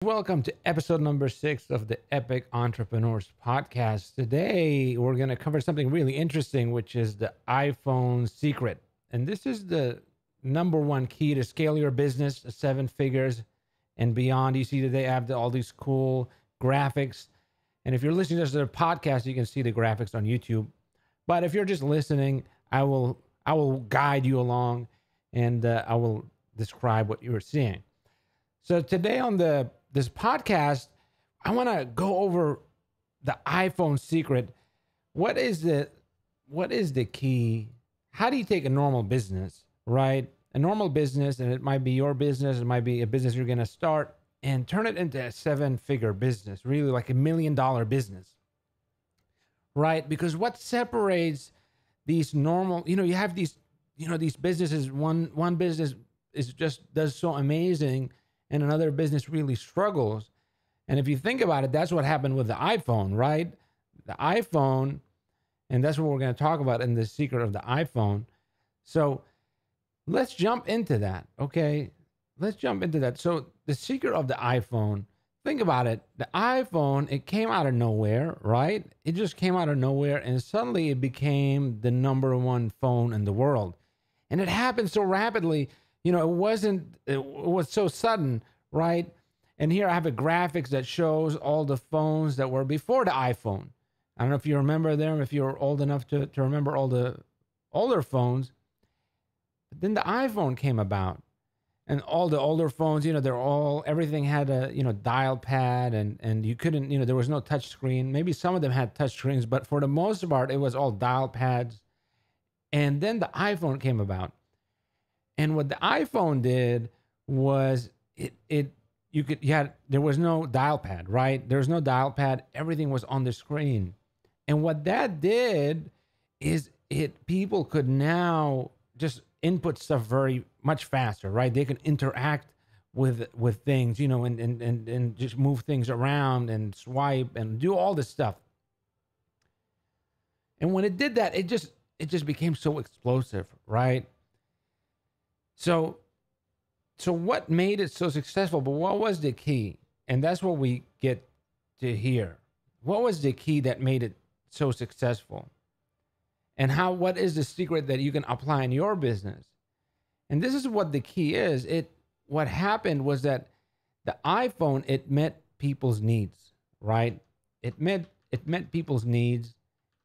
Welcome to episode number 6 of the Epic Entrepreneurs Podcast. Today, we're going to cover something really interesting, which is the iPhone secret. And this is the number one key to scale your business to 7 figures and beyond. You see that they have all these cool graphics. And if you're listening to the podcast, you can see the graphics on YouTube. But if you're just listening, I will guide you along and I will describe what you're seeing. So today on this podcast, I want to go over the iPhone secret. What is the key? How do you take a normal business, right? A normal business, and it might be your business, it might be a business you're going to start, and turn it into a 7-figure business, really like $1 million business, right? Because what separates these normal, you have these businesses, one business does so amazing and another business really struggles. And if you think about it, that's what happened with the iPhone, right? The iPhone, and that's what we're going to talk about in the secret of the iPhone. So let's jump into that, okay? Let's jump into that. So the secret of the iPhone, think about it. The iPhone, it came out of nowhere, right? It just came out of nowhere, and suddenly it became the number one phone in the world. And it happened so rapidly. It was so sudden, right? And here I have a graphics that shows all the phones that were before the iPhone. I don't know if you remember them, if you're old enough to remember all the older phones. But then the iPhone came about. And all the older phones, everything had a, dial pad and you couldn't, there was no touch screen. Maybe some of them had touch screens, but for the most part, it was all dial pads. And then the iPhone came about. And what the iPhone did was there was no dial pad, right? There was no dial pad. Everything was on the screen. And what that did is people could now just input stuff very much faster, right? They can interact with things, and just move things around and swipe and do all this stuff. And when it did that, it just became so explosive, right? So what made it so successful? But what was the key? And that's what we get to hear. What was the key that made it so successful? And what is the secret that you can apply in your business? And this is what the key is. What happened was that the iPhone, it met people's needs, right? It met people's needs,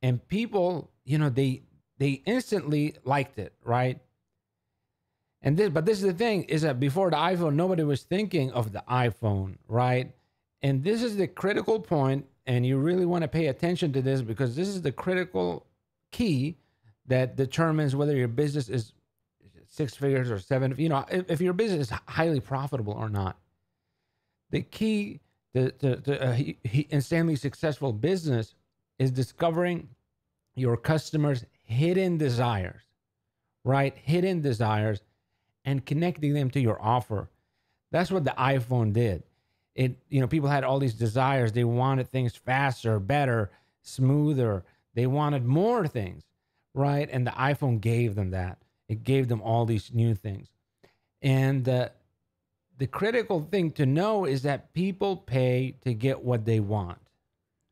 and people, they instantly liked it, right? But this is the thing, is that before the iPhone, nobody was thinking of the iPhone, right? And this is the critical point, and you really want to pay attention to this, because this is the critical key that determines whether your business is 6 figures or 7, if your business is highly profitable or not. The key to a insanely successful business is discovering your customers' hidden desires, right? Hidden desires, and connecting them to your offer. That's what the iPhone did. People had all these desires. They wanted things faster, better, smoother. They wanted more things, right? And the iPhone gave them that. It gave them all these new things. And the critical thing to know is that people pay to get what they want.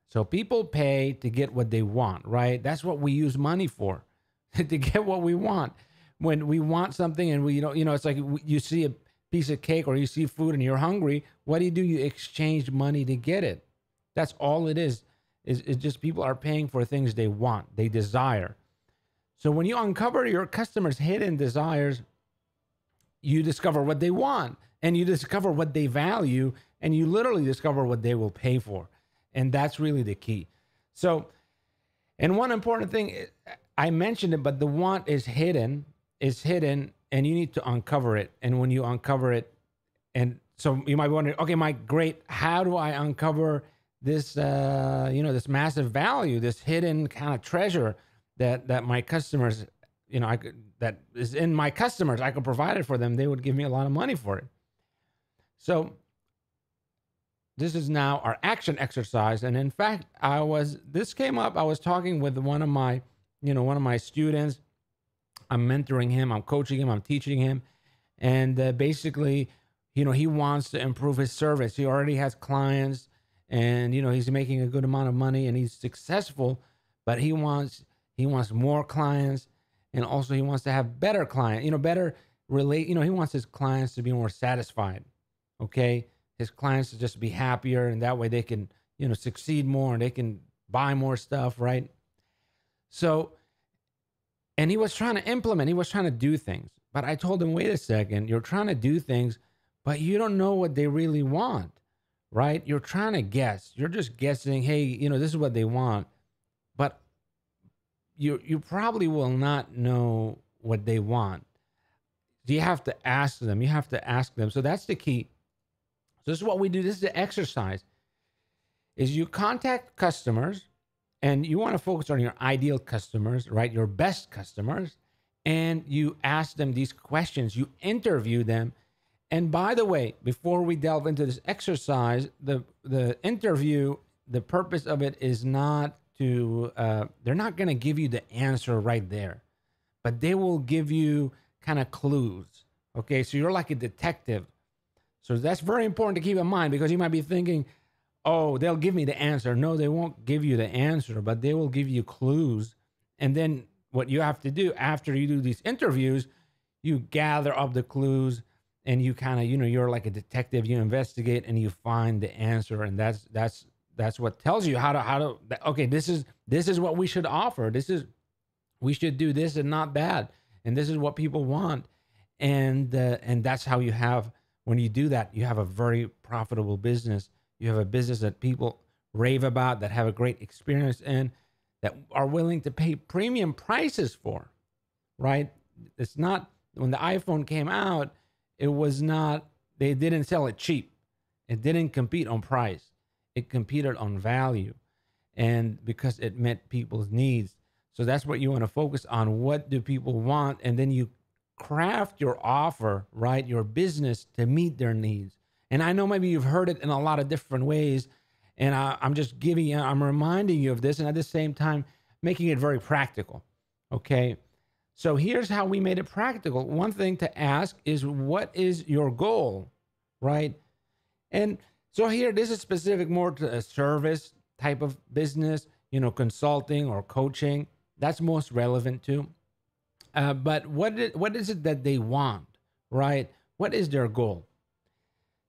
So people pay to get what they want, right? That's what we use money for, to get what we want. When we want something and we don't, it's like you see a piece of cake or you see food and you're hungry. What do? You exchange money to get it. That's all it is. It's just people are paying for things they want, they desire. So when you uncover your customers' hidden desires, you discover what they want, and you discover what they value, and you literally discover what they will pay for. And that's really the key. So, and one important thing, I mentioned it, but the want is hidden, and you need to uncover it. And when you uncover it, and so you might be wondering, okay, Mike, great. How do I uncover this, this massive value, this hidden kind of treasure that my customers, that is in my customers, I could provide it for them. They would give me a lot of money for it. So this is now our action exercise. And in fact, this came up, I was talking with one of my students. I'm mentoring him, I'm coaching him, I'm teaching him. And basically, he wants to improve his service. He already has clients, and he's making a good amount of money and he's successful, but he wants more clients, and also he wants to have better client, better relate. He wants his clients to be more satisfied. Okay, his clients to just be happier, and that way they can succeed more and they can buy more stuff, right? So, and he was trying to implement, he was trying to do things, but I told him, wait a second, you're trying to do things, but you don't know what they really want, right? You're trying to guess. You're just guessing, hey, this is what they want, but you probably will not know what they want. You have to ask them. You have to ask them. So that's the key. So this is what we do. This is the exercise. Is you contact customers, and you want to focus on your ideal customers, right? Your best customers, and you ask them these questions. You interview them. And by the way, before we delve into this exercise, the interview, the purpose of it is not to, they're not going to give you the answer right there, but they will give you kind of clues. Okay, so you're like a detective. So that's very important to keep in mind, because you might be thinking, oh, they'll give me the answer. No, they won't give you the answer, but they will give you clues. And then what you have to do after you do these interviews, you gather up the clues, and you kind of, you're like a detective. You investigate and you find the answer, and that's what tells you how to. Okay, this is what we should offer. We should do this and not that, and this is what people want, and that's how you have. When you do that, you have a very profitable business. You have a business that people rave about, that have a great experience in, that are willing to pay premium prices for, right? It's not, when the iPhone came out, it was not, they didn't sell it cheap. It didn't compete on price. It competed on value, and because it met people's needs. So that's what you want to focus on. What do people want? And then you craft your offer, right? Your business to meet their needs. And I know maybe you've heard it in a lot of different ways. And I'm reminding you of this, and at the same time, making it very practical. Okay. So here's how we made it practical. One thing to ask is, what is your goal, right? And so here, this is specific more to a service type of business, consulting or coaching. That's most relevant to. But what is it that they want, right? What is their goal?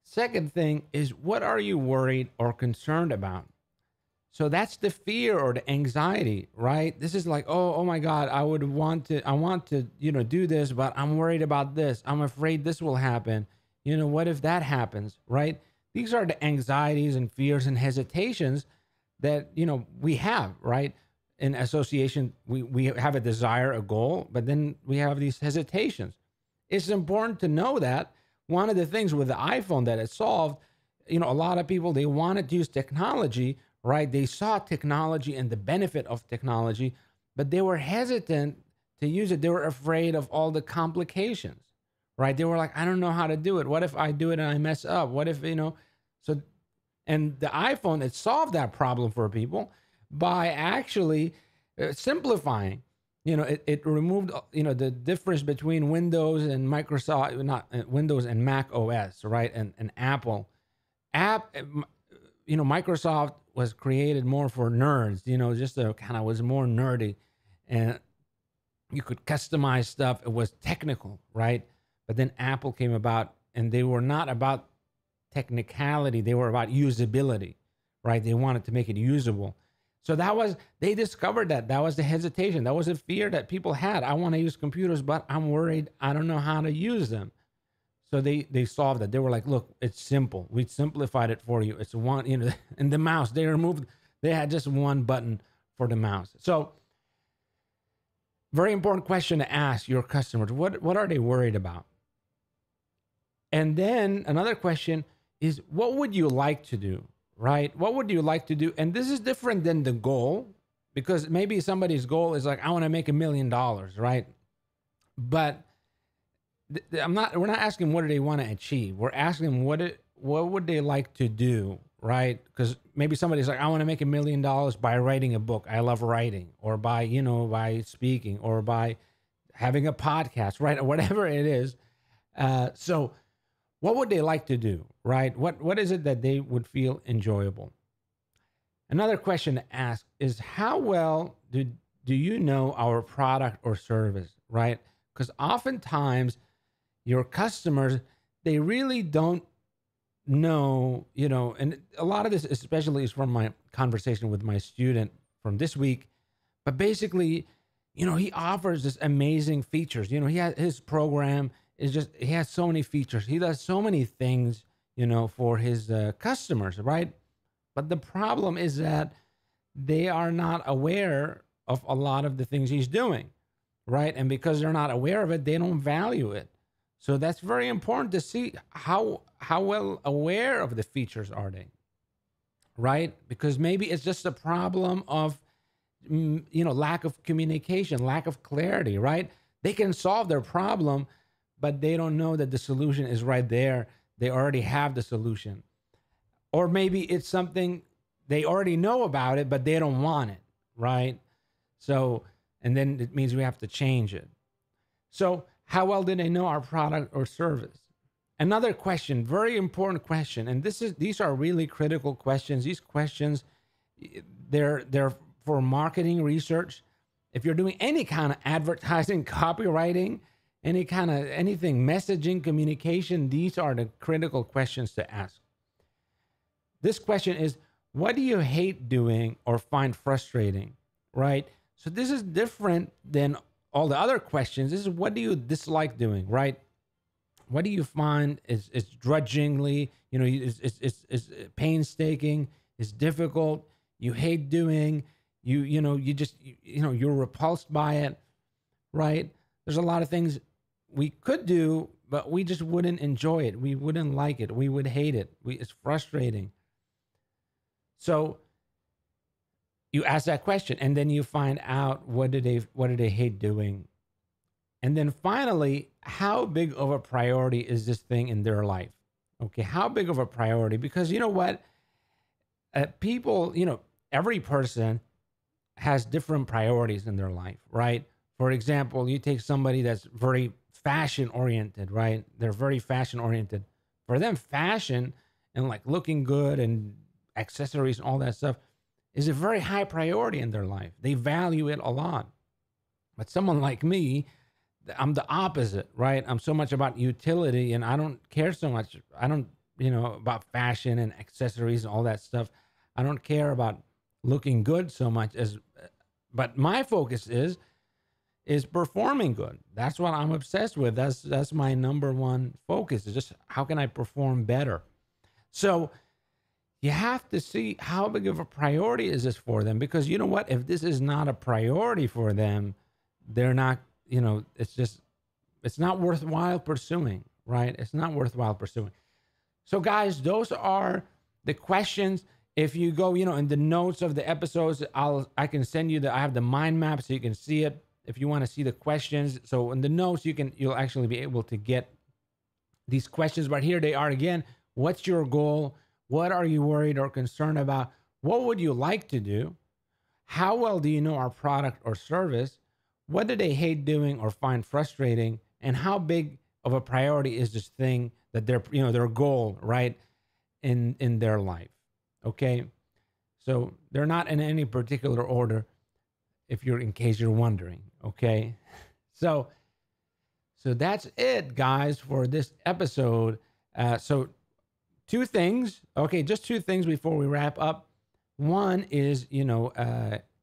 Second thing is, what are you worried or concerned about? So that's the fear or the anxiety, right? This is like, oh my God, I want to, do this, but I'm worried about this. I'm afraid this will happen. What if that happens, right? These are the anxieties and fears and hesitations that, we have, right? In association, we have a desire, a goal, but then we have these hesitations. It's important to know that. One of the things with the iPhone that it solved, a lot of people, they wanted to use technology, right? They saw technology and the benefit of technology, but they were hesitant to use it. They were afraid of all the complications, right? They were like, I don't know how to do it. What if I do it and I mess up? What if, so, and the iPhone, it solved that problem for people by actually simplifying. It removed, the difference between Windows and Microsoft, not Windows and Mac OS, right? And Apple. Microsoft was created more for nerds, just was more nerdy, and you could customize stuff. It was technical, right? But then Apple came about, and they were not about technicality. They were about usability, right? They wanted to make it usable. So they discovered that was the hesitation. That was a fear that people had. I want to use computers, but I'm worried I don't know how to use them. So they solved that. They were like, look, it's simple. We simplified it for you. It's one, and the mouse, they had just one button for the mouse. So very important question to ask your customers. What are they worried about? And then another question is, what would you like to do? Right? What would you like to do? And this is different than the goal, because maybe somebody's goal is like, I want to make $1 million, right? But we're not asking what do they want to achieve. We're asking them what would they like to do, right? Because maybe somebody's like, I want to make $1 million by writing a book. I love writing, or by speaking, or by having a podcast, right? Or whatever it is. So what would they like to do, right? What is it that they would feel enjoyable? Another question to ask is, how well do you know our product or service, right? Because oftentimes your customers, they really don't know, and a lot of this especially is from my conversation with my student from this week. But basically, he offers this amazing features. He has his program is just, he has so many features. He does so many things, for his customers, right? But the problem is that they are not aware of a lot of the things he's doing, right? And because they're not aware of it, they don't value it. So that's very important to see how well aware of the features are they, right? Because maybe it's just a problem of lack of communication, lack of clarity, right? They can solve their problem, but they don't know that the solution is right there. They already have the solution. Or maybe it's something they already know about it, but they don't want it, right? So, and then it means we have to change it. So, how well do they know our product or service? Another question, very important question, and these are really critical questions. These questions, they're for marketing research. If you're doing any kind of advertising, copywriting, anything, messaging, communication, these are the critical questions to ask. This question is, what do you hate doing or find frustrating, right? So this is different than all the other questions. This is, what do you dislike doing, right? What do you find is drudgingly, it's painstaking, it's difficult, you hate doing, you're repulsed by it, right? There's a lot of things we could do, but we just wouldn't enjoy it. We wouldn't like it. We would hate it. It's frustrating. So you ask that question, and then you find out what do they hate doing. And then finally, how big of a priority is this thing in their life? Okay, how big of a priority? Because you know what? People, every person has different priorities in their life, right? For example, you take somebody that's very fashion oriented, right? They're very fashion oriented. For them, fashion and like looking good and accessories and all that stuff is a very high priority in their life. They value it a lot. But someone like me, I'm the opposite, right? I'm so much about utility, and I don't care so much. I don't, about fashion and accessories and all that stuff. I don't care about looking good so much but my focus is performing good. That's what I'm obsessed with. That's my number one focus, is just how can I perform better? So you have to see how big of a priority is this for them, because you know what? If this is not a priority for them, they're not, it's not worthwhile pursuing, right? It's not worthwhile pursuing. So guys, those are the questions. If you go, in the notes of the episodes, I can send you I have the mind map so you can see it if you want to see the questions. So in the notes, you'll actually be able to get these questions. But here they are again. What's your goal? What are you worried or concerned about? What would you like to do? How well do you know our product or service? What do they hate doing or find frustrating? And how big of a priority is this thing that their goal, right, in their life? Okay. So they're not in any particular order, in case you're wondering. Okay. So that's it, guys, for this episode. So two things. Okay. Just two things before we wrap up. One is,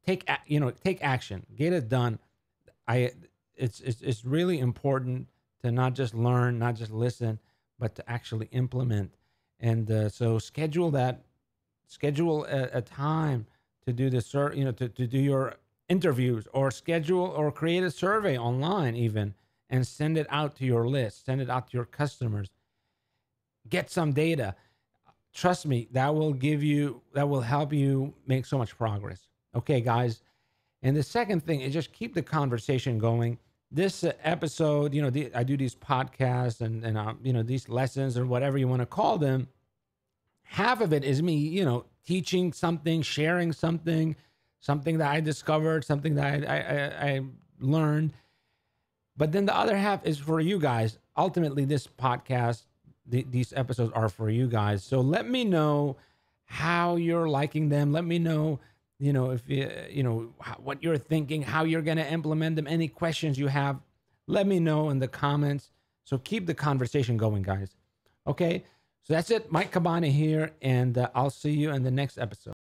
take action, get it done. It's really important to not just learn, not just listen, but to actually implement. And so schedule a time to do this, to do your interviews, or schedule or create a survey online even, and send it out to your list, send it out to your customers. Get some data. Trust me, that will help you make so much progress. Okay, guys. And the second thing is just keep the conversation going. This episode, I do these podcasts and these lessons or whatever you want to call them. Half of it is me, teaching something, sharing something that I discovered, something that I learned. But then the other half is for you guys. Ultimately, this podcast, these episodes are for you guys. So let me know how you're liking them. Let me know, if what you're thinking, how you're going to implement them, any questions you have. Let me know in the comments. So keep the conversation going, guys. Okay. So that's it. Mike Cabana here, and I'll see you in the next episode.